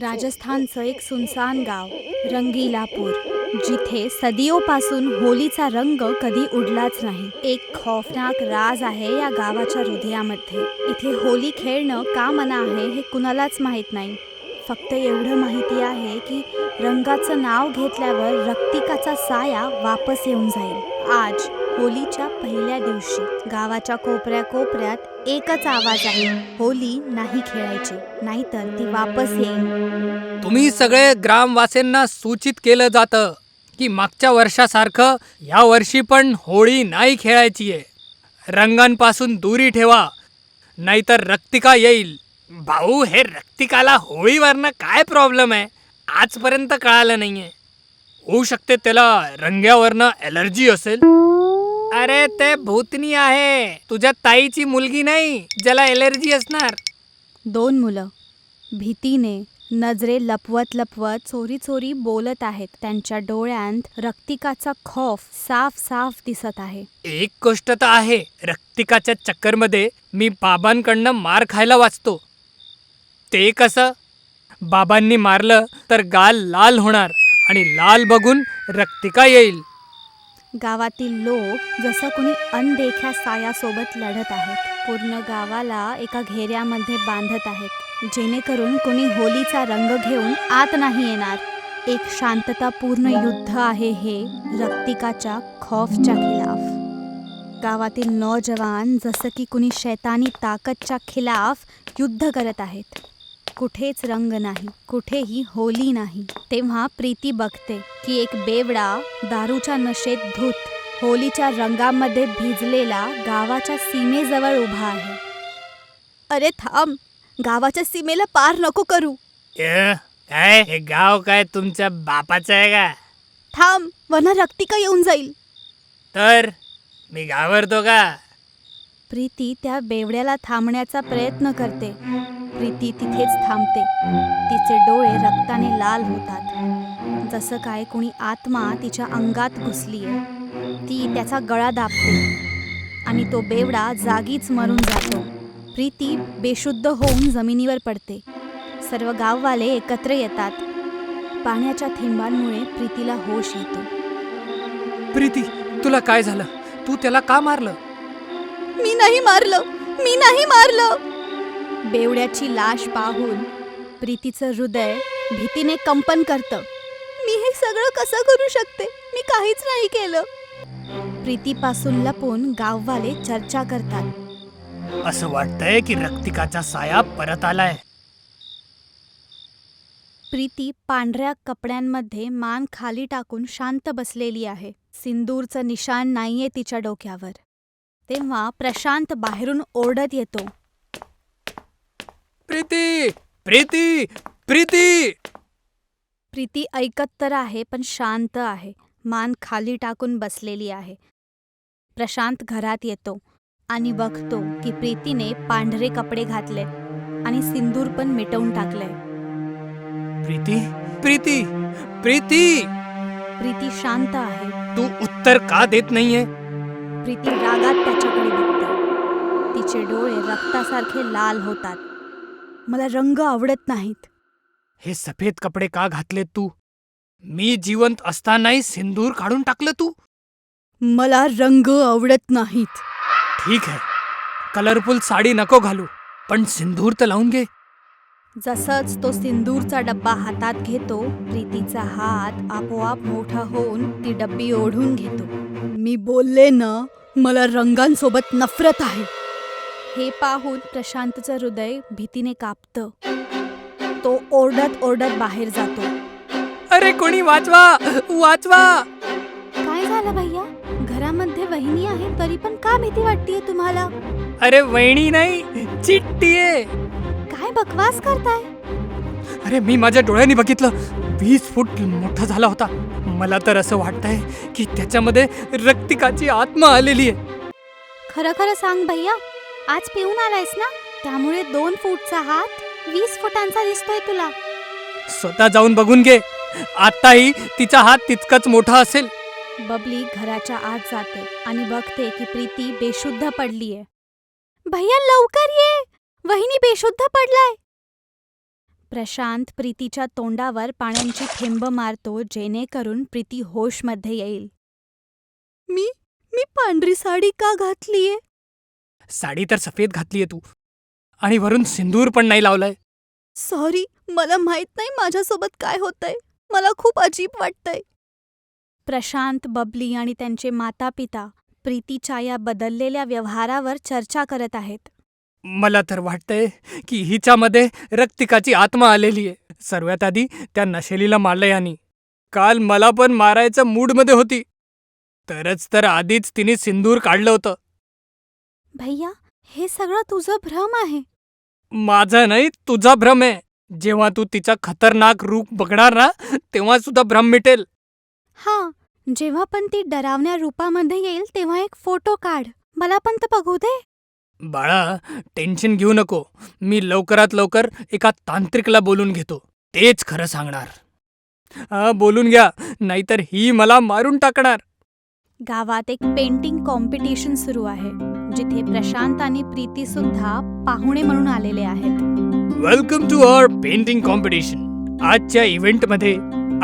राजस्थानचं एक सुनसान गाव रंगीलापूर, जिथे सदियोपासून होलीचा रंग कधी उडलाच नाही. एक खौफनाक राज आहे या गावाच्या हृदयामध्ये. इथे होली खेळणं का मना आहे हे कुणालाच माहीत नाही. फक्त एवढं माहिती आहे की रंगाचं नाव घेतल्यावर रक्तिकाचा साया वापस येऊन जाईल. आज होलीच्या पहिल्या दिवशी गावाच्या कोपऱ्या कोपऱ्यात एकच आवाज आहे, होली नाही खेळायची, नाहीतर ती वापस येईल. तुम्ही सगळे ग्रामवासींना सूचित केलं जातं की मागच्या वर्षासारखं या वर्षी पण होळी नाही खेळायची आहे. रंगांपासून दूरी ठेवा, नाहीतर रक्तिका येईल. भाऊ, हे रक्तिकाला होळीवरनं काय प्रॉब्लेम आहे आजपर्यंत कळालं नाहीये. होऊ शकते त्याला रंग्यावरनं ॲलर्जी असेल. अरे ते भूतनी आहे, तुझ्या ताईची मुलगी नाही ज्याला ॲलर्जी असणार. 2 मुलं भीतीने नजरे लपवत लपवत चोरी चोरी बोलत आहेत. त्यांच्या डोळ्यांत रक्तिकाचा खौफ साफ साफ दिसत आहे. एक गोष्ट तर आहे, रक्तिकाच्या चक्करमध्ये मी बाबांकडनं मार खायला वाचतो. ते कसं? बाबांनी मारलं तर गाल लाल होणार आणि लाल बघून रक्तिका येईल. गावातील लोक जसं कुणी अनदेख्या सायासोबत लढत आहेत. पूर्ण गावाला एका घेऱ्यामध्ये बांधत आहेत, जेणेकरून कुणी होलीचा रंग घेऊन आत नाही येणार. एक शांततापूर्ण युद्ध आहे हे रक्तिकाच्या खौफच्या खिलाफ. गावातील नौजवान जसं की कुणी शैतानी ताकदच्या खिलाफ युद्ध करत आहेत. कुठेच रंग नाही, कुठेही होली नाही. तेव्हा प्रीती बघते की एक बेवडा दारूच्या नशेत धूत होलीच्या रंगामध्ये भिजलेला गावाच्या सीमेजवळ उभा आहे. अरे थांब, गावाच्या सीमेला पार नको करू. काय हे गाव काय तुमच्या बापाचं आहे का? थांब, वरना रक्तिका येऊन जाईल. तर मी घाबरतो का? प्रीती त्या बेवड्याला थांबण्याचा प्रयत्न करते. प्रीती तिथेच थांबते. तिचे डोळे रक्ताने लाल होतात, जसं काय कुणी आत्मा तिच्या अंगात घुसलीये. ती त्याचा गळा दाबते आणि तो बेवडा जागीच मरून जातो. प्रीती बेशुद्ध होऊन जमिनीवर पडते. सर्व गाववाले एकत्र येतात. पाण्याच्या थेंबांमुळे प्रीतीला होश येतो. प्रीती, तुला काय झालं? तू त्याला का मारलं? मी नाही मारलं, मी नाही मारलं. बेवड्याची लाश पाहून प्रीतीचं हृदय भीतीने कंपन करतं. मी हे सगळं कसं करू शकते? मी काहीच नाही केलं. प्रीतीपासून लपून गाववाले चर्चा करतात. असं वाटतंय की रक्तिकाचा साया परत आलाय. प्रीती पांढऱ्या कपड्यांमध्ये मान खाली टाकून शांत बसलेली आहे. सिंदूरचं निशाण नाहीये तिच्या डोक्यावर. तेव्हा प्रशांत बाहेरून ओरडत येतो. प्रीती, प्रीती, प्रीती. प्रीती ऐकत तर आहे, पण शांत आहे. मान खाली टाकून बसलेली आहे. प्रशांत घरात येतो आणि बघतो की प्रीतीने पांढरे कपडे घातले आणि सिंदूर पण मिटवून टाकलंय. प्रीती, प्रीती, प्रीती. प्रीती शांत आहे. तू उत्तर का देत नाहीये? प्रीती रागात त्याच्याकडे बघते. तिचे डोळे रक्तासारखे लाल होतात. मला रंग आवडत नाहीत. हे सफेद कपडे का घातलेत तू? मी जिवंत असतानाही सिंदूर काढून टाकलं तू. मला रंग आवडत नाहीत. ठीक आहे, कलरफुल साडी नको घालू, पण सिंदूर तर लावून घे. जसंच तो सिंदूरचा डब्बा हातात घेतो, प्रीतीचा हात आपोआप मोठा होऊन ती डब्बी ओढून घेतो. मी बोलले ना, मला रंगांसोबत नफरत आहे. हे पाहून प्रशांतचं हृदय भीतीने कापतं. तो ओरडत ओरडत बाहेर जातो. अरे कोणी वाचवा, वाचवा. काय झालं भैया? घरामध्ये वहिनी आहे तरी पण का भीती वाटतेय तुम्हाला? अरे वहिनी नाही, चिट्टी आहे. काय बकवास करताय? अरे मी माझ्या डोळ्यांनी बघितलं. 20 फूट मोठा झाला होता. मला तर असं वाटतंय की त्याच्यामध्ये रक्तिकाची आत्मा आलेली आहे. खरं खरं सांग भैया, आज पिऊन आलायस ना? त्यामुळे 2 फूटचा हात 20 फुटांचा दिसतोय तुला. स्वतः जाऊन बघून घे. आताही तिचा हात तितकाच मोठा असेल. बबली घराच्या आत जाते आणि बघते की प्रीती बेशुद्ध पडलीये. भैया लवकर ये, वहिनी बेशुद्ध पडलाय. प्रशांत प्रीतीच्या तोंडावर पाण्याची थेंब मारतो जेणेकरून प्रीती होशमध्ये येईल. मी मी पांढरी साडी का घातलीये? साडी तर सफेद घातलीये तू, आणि वरून सिंदूर पण नाही लावलाय. सॉरी, मला माहित नाही माझ्यासोबत काय होतंय. मला खूप अजीब वाटतंय. प्रशांत, बबली आणि त्यांचे माता पिता प्रीतीच्या या बदललेल्या व्यवहारावर चर्चा करत आहेत. मला तर वाटतंय की हिच्यामध्ये रक्तिकाची आत्मा आलेली आहे. सर्वात आधी त्या नशेलीला मारलं यानी. काल मला पण मारायचं मूडमध्ये होती, तरच तर आधीच तिने सिंदूर काढलं होतं. भैया, हे सगळं तुझं भ्रम आहे. माझा नाही, तुझा भ्रम आहे. जेव्हा तू तिचा खतरनाक रूप बघणार ना, तेव्हा सुद्धा भ्रम मिटेल. हां, जेव्हा पण ती डरावण्या रूपामध्ये येईल तेव्हा एक फोटो काढ. मला पण तर बघू दे. बाळा, टेन्शन घेऊ नको. मी लवकरात लवकर एका तांत्रिकला बोलून घेतो. तेच खरं सांगणार. बोलून घ्या, नाहीतर ही मला मारून टाकणार. गावात एक पेंटिंग कॉम्पिटिशन सुरू आहे, जिथे प्रशांत आणि प्रीती सुद्धा पाहुणे म्हणून आलेले आहेत. Welcome to our painting competition. आजच्या इव्हेंटमध्ये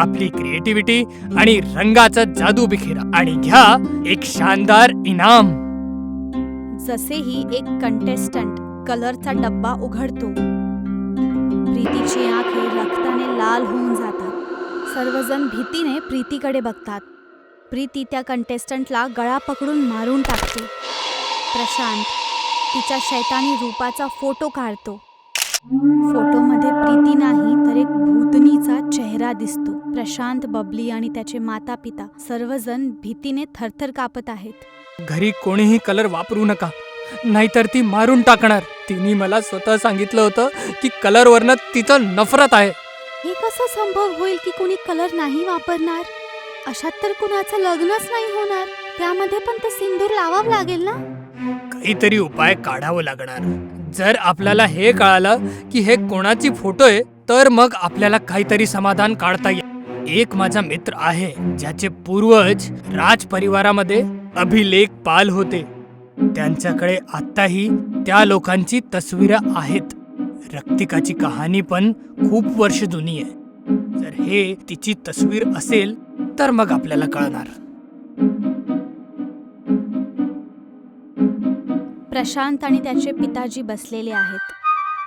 आपली क्रिएटिव्हिटी आणि रंगाचा जादू बिखेरा आणि घ्या एक शानदार इनाम. जसेही एक कंटेस्टंट कलरचा डब्बा उघडतो, प्रीतीची आंखे रक्ताने लाल होऊन जातात. सर्वजण भीतीने प्रीतीकडे बघतात. प्रीती त्या कंटेस्टंटला गळा पकडून मारून टाकते. प्रशांत तिच्या शैतानी रूपाचा फोटो काढतो. फोटोमध्ये प्रीती नाही तर एक भूतनीचा चेहरा दिसतो. प्रशांत, बबली आणि त्याचे माता पिता सर्वजण भीतीने थरथर कापत आहेत. घरी कोणीही कलर वापरू नका, नाहीतर ती मारून टाकणार. तिने मला स्वतः सांगितलं होतं की कलरवरनं तिचं नफरत आहे. हे कसं संभव होईल की कोणी कलर नाही वापरणार? अशात तर कुणाचं लग्नच नाही होणार. त्यामध्ये पण ते सिंदूर लावावं लागेल ना? काहीतरी उपाय काढावं लागणार. जर आपल्याला हे कळालं की हे कोणाची फोटो आहे, तर मग आपल्याला काहीतरी समाधान काढता येईल. एक माझा मित्र आहे ज्याचे पूर्वज राज परिवारामध्ये अभिलेखपाल होते. त्यांच्याकडे आत्ताही त्या लोकांची तस्वीरं आहेत. रक्तिकाची कहाणी पण खूप वर्ष जुनी आहे. जर हे तिची तस्वीर असेल तर मग आपल्याला कळणार. प्रशांत आणि त्याचे पिताजी बसलेले आहेत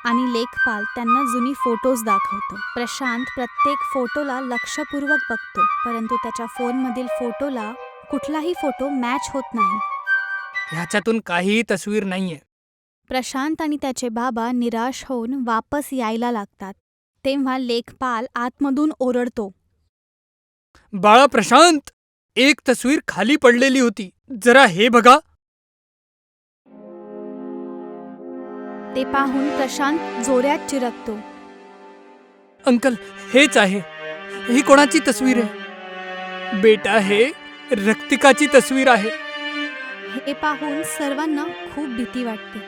आणि लेखपाल त्यांना जुनी फोटोज दाखवतो. प्रशांत प्रत्येक फोटोला लक्षपूर्वक बघतो, परंतु त्याच्या फोनमधील फोटोला कुठलाही फोटो मॅच होत नाही. ह्याच्यातून काहीही तस्वीर नाहीये. प्रशांत आणि त्याचे बाबा निराश होऊन वापस यायला लागतात. तेव्हा लेखपाल आतमधून ओरडतो, बाळा प्रशांत, एक तस्वीर खाली पडलेली होती, जरा हे बघा. ते पाहून प्रशांत जोरात चिरकतो. अंकल, हेच आहे. ही कोणाची तस्वीर आहे? बेटा, हे रक्तिकाची तस्वीर आहे. हे पाहून सर्वांना खूप भीती वाटते.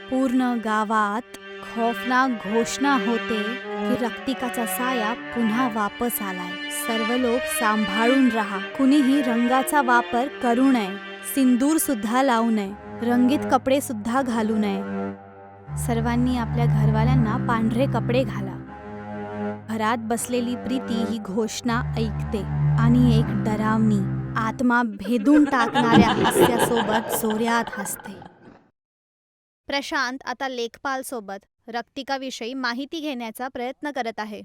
पूर्ण गावात खौफनाक घोषणा होते की रक्तिकाचा साया पुन्हा वापस आलाय. सर्व लोक सांभाळून राहा. कुणीही रंगाचा वापर करू नये. सिंदूर सुद्धा लावू नये. रंगीत कपडे सुद्धा घालू नये. सर्वांनी आपल्या घरवाल्यांना पांढरे कपडे घाला. घरात बसलेली प्रीती ही घोषणा ऐकते आणि एक डरावनी, आत्मा भेदून टाकणाऱ्या हास्यासोबत जोरात हसते. प्रशांत आता लेखपाल सोबत रक्तिकाविषयी माहिती घेण्याचा प्रयत्न करत आहे.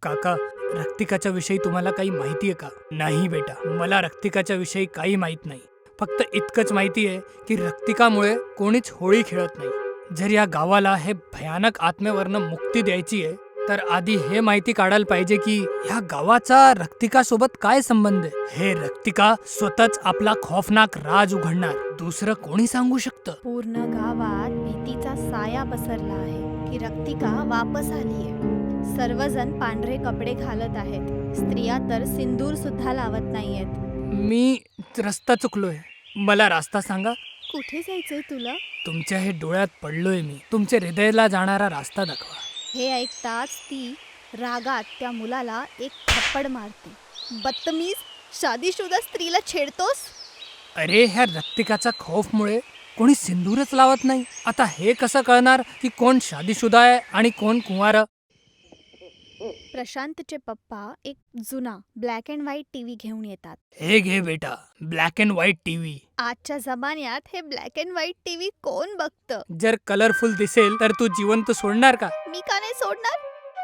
काका, रक्तिकाच्या विषयी तुम्हाला काही माहिती आहे का? नाही बेटा, मला रक्तिकाच्या विषयी काही माहीत नाही. फक्त इतकंच माहिती आहे की रक्तिकामुळे कोणीच होळी खेळत नाही. जर या गावाला हे भयानक आत्म्यावरनं मुक्ती द्यायची आहे, तर आधी हे माहिती काढायला पाहिजे की ह्या गावाचा रक्तिकासोबत काय संबंध आहे. हे रक्तिका स्वतःच आपला खौफनाक राज उघडणार. दुसरं कोणी सांगू शकतं? पूर्ण गावात भीतीचा साया पसरला आहे की रक्तिका वापस आलीये. सर्वजण पांढरे कपडे घालत आहेत. स्त्रिया तर सिंदूर सुद्धा लावत नाहीयेत. मी रस्ता चुकलोय. मला रस्ता सांगा. कुठे जायचंय तुला? तुमच्या हे डोळ्यात पडलोय मी. तुमच्या हृदयाला जाणारा रस्ता दाखवा. हे ऐकताच ती रागात त्या मुलाला एक थप्पड मारते. बदतमीज, शादीशुदा स्त्रीला छेडतोस? अरे, ह्या रक्तिकाच्या खौफमुळे कोणी सिंदूरच लावत नाही. आता हे कसं कळणार की कोण शादीशुदा आहे आणि कोण कुंवार? प्रशांतचे पप्पा एक जुना ब्लॅक अँड व्हाईट टीव्ही घेऊन येतात. हे घे बेटा, ब्लॅक अँड व्हाईट टीव्ही. आजच्या जमान्यात हे ब्लॅक अँड व्हाईट टीव्ही कोण बघतं? जर कलरफुल दिसेल तर तू जिवंत सोडणार का? मी का नाही सोडणार?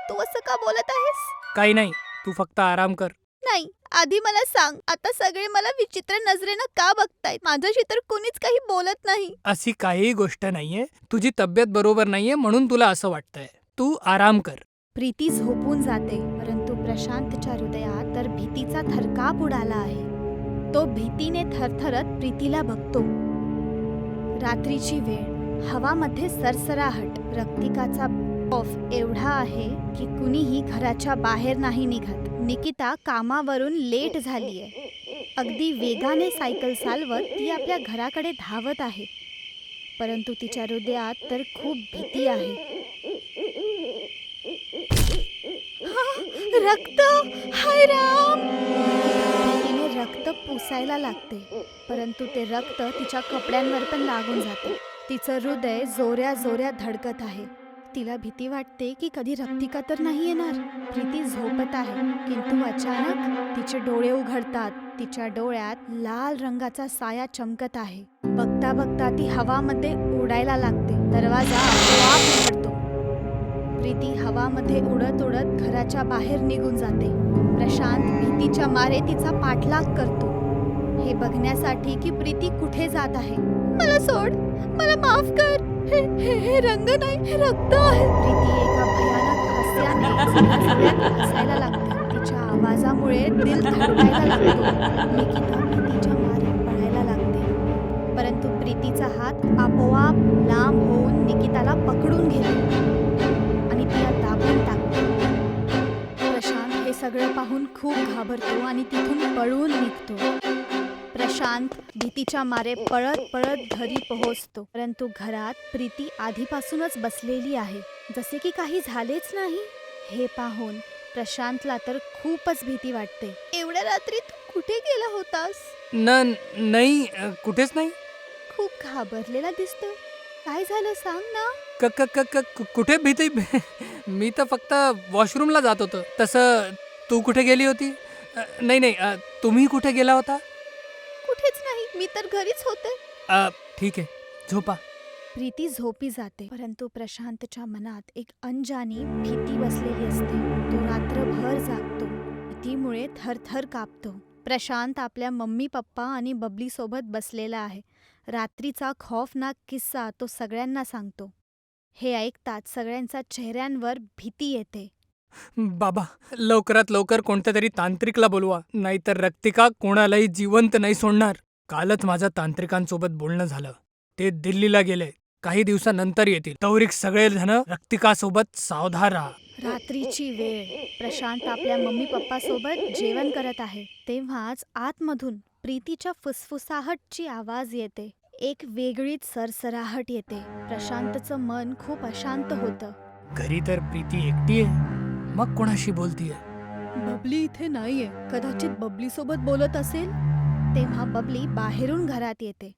तू असं का बोलत आहेस? काही नाही, तू फक्त आराम कर. नाही, आधी मला सांग, आता सगळे मला विचित्र नजरेनं का बघतायत? माझ्याशी तर कोणीच काही बोलत नाही. अशी काही गोष्ट नाहीये. तुझी तब्येत बरोबर नाहीये म्हणून तुला असं वाटतंय. तू आराम कर. प्रीती झोपून जाते, परंतु प्रशांतच्या हृदयात तर भीतीचा थरकाप उडाला आहे. तो भीतीने थरथरत प्रीतीला बघतो. रात्रीची वेळ, हवामध्ये सरसराहट, रक्तिकाचा खौफ एवढा आहे की कुणीही घराच्या बाहेर नाही निघत. निकिता कामावरून लेट झालीये. अगदी वेगाने सायकल चालवत ती आपल्या घराकडे धावत आहे, परंतु तिच्या हृदयात तर खूप भीती आहे. रक्त! हाय राम! भीतीने रक्त पुसायला लागते, परंतु ते रक्त तिच्या कपड्यांवर पण लागून जाते. तिचं हृदय जोऱ्या जोऱ्या धडकत आहे. तिला भीती वाटते की कधी रक्तिका तर नाही येणार. प्रीती झोपत आहे, किंतु अचानक तिचे डोळे उघडतात. तिच्या डोळ्यात लाल रंगाचा साया चमकत आहे. बघता बघता ती हवामध्ये उडायला लागते. दरवाजा आपोआप उघडतो. प्रीती हवामध्ये उडत उडत घराच्या बाहेर निघून जाते. प्रशांत भीतीच्या मारे तिचा पाठलाग करतो, हे बघण्यासाठी की प्रीती कुठे जात आहे. मला सोड, मला माफ कर. हे रंग नाही, हे रक्त आहे. प्रीती एका भयानक हास्याने हसायला लागते. तिच्या आवाजामुळे दिल धडकायला लागतो. निकिता भीतीच्या मारे पळायला लागते, परंतु प्रीतीचा हात आपोआप लांब होऊन निकिताला पकडून घेतो आणि तिला दाबून टाकतो. प्रशांत हे सगळं पाहून खूप घाबरतो आणि तिथून पळून निघतो. प्रशांत भीतीच्या मारे पळत पळत घरी पोहोचतो, परंतु घरात प्रीती आधीपासूनच बसलेली आहे, जसे की काही झालेच नाही. हे पाहून प्रशांतला तर खूपच भीती वाटते. एवढ्या रात्री तू कुठे गेला होतास? नाही, कुठेच नाही. खूप घाबरलेला दिसतोय. काय झालं सांग ना. कुठे भीती? मी तर फक्त वॉशरूमला जात होतो. तसं तू कुठे गेली होती? नाही, तुम्ही कुठे गेला होता? कुठेच नाही, मी तर घरीच होते. ठीक आहे, झोपा. प्रीती झोपी जाते, परंतु प्रशांतच्या मनात एक अनजानी भीती बसलेली असते. तो रात्रभर जागतो, भीतीमुळे थरथर कापतो. प्रशांत आपल्या मम्मी पप्पा आणि बबली सोबत बसलेला आहे. रात्रीचा खौफनाक किस्सा तो सगळ्यांना सांगतो. हे ऐकताच सगळ्यांच्या चेहऱ्यांवर भीती येते. बाबा, लवकरात लवकर कोणत्या तरी तांत्रिकला बोलवा, नाहीतर रक्तिका कोणालाही जिवंत नाही सोडणार. कालच माझं तांत्रिकांसोबत बोलणं झालं. ते दिल्लीला गेले, काही दिवसानंतर येतील. तौरिक सगळेजण रक्तिकासोबत सावधान राहा. रात्रीची वेळ, प्रशांत आपल्या मम्मी पप्पा सोबत जेवण करत आहे. तेव्हाच आतमधून प्रीतीच्या फुसफुसाहटची आवाज येते. एक वेगळीच सरसराहट येते. प्रशांतचं मन खूप अशांत होतं. घरी तर प्रीती एकटी आहे, मग कोणाशी बोलतीये? बबली इथे नाहीये. कदाचित बबली सोबत बोलत असेल. तेव्हा बबली बाहेरून घरात येते.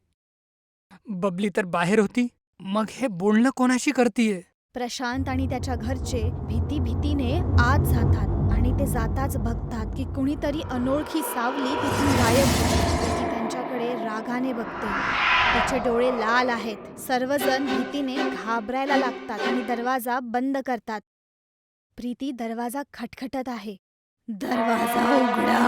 बबली तर बाहेर होती, मग हे बोलणं कोणाशी करतीये? प्रशांत आणि त्याच्या घरचे भीतीने आत जातात आणि ते जाताच बघतात की कुणीतरी अनोळखी सावली तिथून गायब होते. ती त्यांच्याकडे रागाने बघते. तिचे डोळे लाल आहेत. सर्वजण भीतीने घाबरायला लागतात आणि दरवाजा बंद करतात. प्रीती दरवाजा खटखटत आहे. दरवाजा उघडा,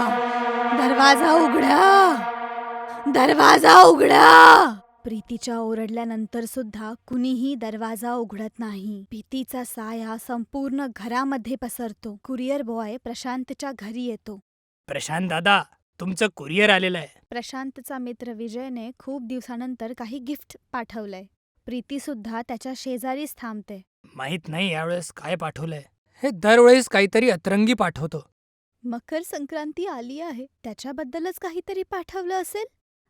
दरवाजा उघडा, दरवाजा उघडा. प्रीतीच्या ओरडल्यानंतर सुद्धा कुणीही दरवाजा उघडत नाही. भीतीचा साया संपूर्ण घरामध्ये पसरतो. कुरिअर बॉय प्रशांतच्या घरी येतो. प्रशांत दादा, तुमचं कुरिअर आलेलं आहे. प्रशांतचा मित्र विजयने खूप दिवसानंतर काही गिफ्ट पाठवलंय. प्रीती सुद्धा त्याच्या शेजारीच थांबते. माहित नाही यावेळेस काय पाठवलंय. हे दरवेळेस काहीतरी अतरंगी पाठवतो. मकर संक्रांती आली आहे, त्याच्याबद्दलच काहीतरी पाठवलं असेल.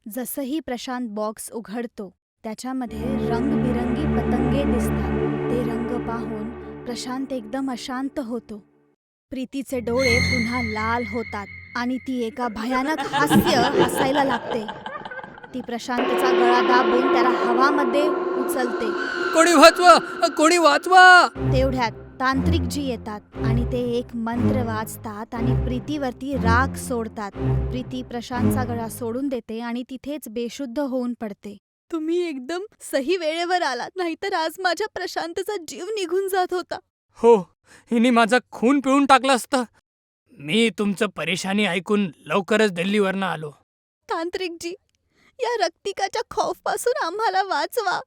जसंही प्रशांत बॉक्स उघडतो, त्याच्यामध्ये रंगबिरंगी पतंगे दिसतात. ते रंग पाहून प्रशांत एकदम अशांत होतो. प्रीतीचे डोळे पुन्हा लाल होतात आणि ती एका भयानक हसायला लागते. ती प्रशांतचा गळा दाबून त्याला हवामध्ये उचलते. कोणी वाचवा, कोणी वाचवा. तेवढ्यात तांत्रिकजी येतात आणि ते एक मंत्र वाचतात आणि प्रीतीवरती राग सोडतात. प्रीती प्रशांतचा गळा सोडून देते आणि तिथेच बेशुद्ध होऊन पडते. तुम्ही एकदम सही वेळेवर आलात, नाहीतर आज माझ्या प्रशांतचा जीव निघून जात होता. हो, हिने माझा खून पिळून टाकलं असतं. मी तुमचं परेशानी ऐकून लवकरच दिल्लीवरनं आलो. तांत्रिकजी, या रक्तिकाच्या खौफपासून आम्हाला वाचवा.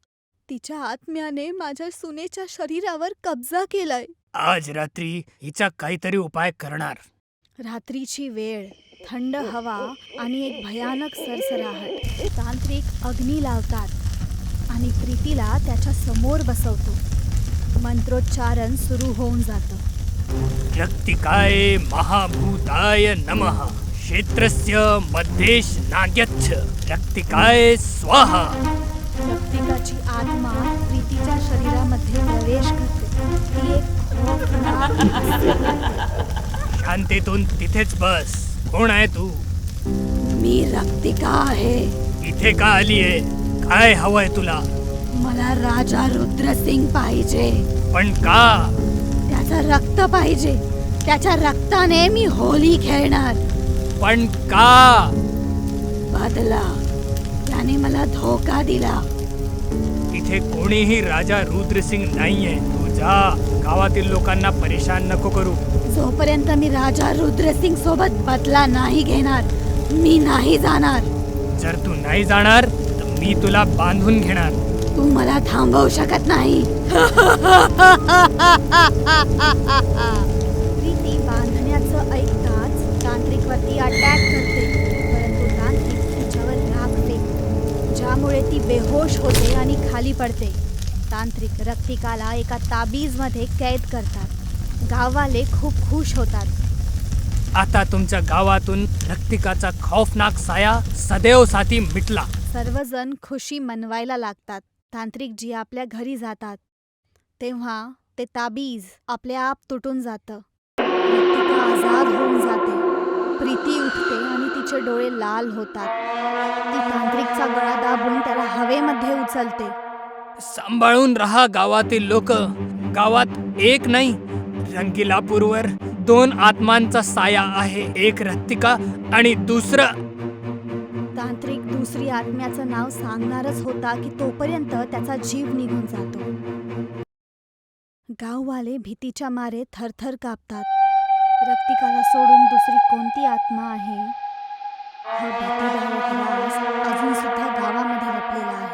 तिच्या आत्म्याने माझ्या सुनेच्या शरीरावर कब्जा केलाय. आज रात्री हिचा काहीतरी उपाय करणार. रात्रीची वेळ, थंड हवा आणि एक भयानक सरसराहट. तांत्रिक अग्नी लावतात आणि प्रीतीला त्याच्या समोर बसवतो. मंत्रोच्चारण सुरू होऊन जातं. रक्तिकाय महाभूताय नमः. क्षेत्रस्य मध्येश नाग्यच्छ. रक्तिकाय स्वाहा. रक्तिकाची आत्मा प्रीतीच्या शरीरामध्ये प्रवेश करते. ती एक शांतीतून तिथेच बस. कोण आहे तू? मी रक्तिका आहे. इथे का आलीये? काय हवंय तुला? मला राजा रुद्रसिंग पाहिजे. पण का? त्याचं रक्त पाहिजे. त्याच्या रक्ताने मी होली खेळणार. पण का? बदला. त्याने मला धोका दिला. इथे कोणीही राजा रुद्रसिंग नाहीये. तू जा. गावातील लोकांना परेशान नको करू. जोपर्यंत मी राजा रुद्रसिंग सोबत बदला नाही घेणार, मी नाही जाणार. जर तू नाही जाणार तर मी तुला बांधून घेणार. तू मला थांबवू शकत नाही. प्रीती बांधण्याचं ऐकताच तांत्रिकवरती अटॅक करते, परंतु तांत्रिक तिच्यावर राग फेकतो, ज्यामुळे ती बेहोश होते आणि खाली पडते. तांत्रिक रक्तिकाला एका ताबीजमध्ये कैद करतात. गाववाले खूप खुश होतात. आता तुमच्या गावातून रक्तिकाचा खौफनाक साया सदैवसाठी मिटला. सर्वजण खुशी मनवायला लागतात. तांत्रिकजी आपल्या घरी जातात तेव्हा ते ताबीज आपले आप तुटून जातं. रक्तिका आजाद होऊन जाते. प्रीती उठते आणि तिचे डोळे लाल होतात. ती तांत्रिकचा गळा दाबून त्याला हवेमध्ये उचलते. सांभाळून राहा गावातील लोक. गावात एक नाही, रंगीलापूरवर 2 आत्मांचा साया आहे. एक रक्तिका आणि दुसरं. तांत्रिक दुसरी आत्म्याचं नाव सांगणारच होता की तोपर्यंत त्याचा जीव निघून जातो. गाववाले भीतीच्या मारे थरथर कापतात. रक्तिकाला सोडून दुसरी कोणती आत्मा आहे हा भीतीदायक राज अजून सुद्धा गावामध्ये लपलेला आहे.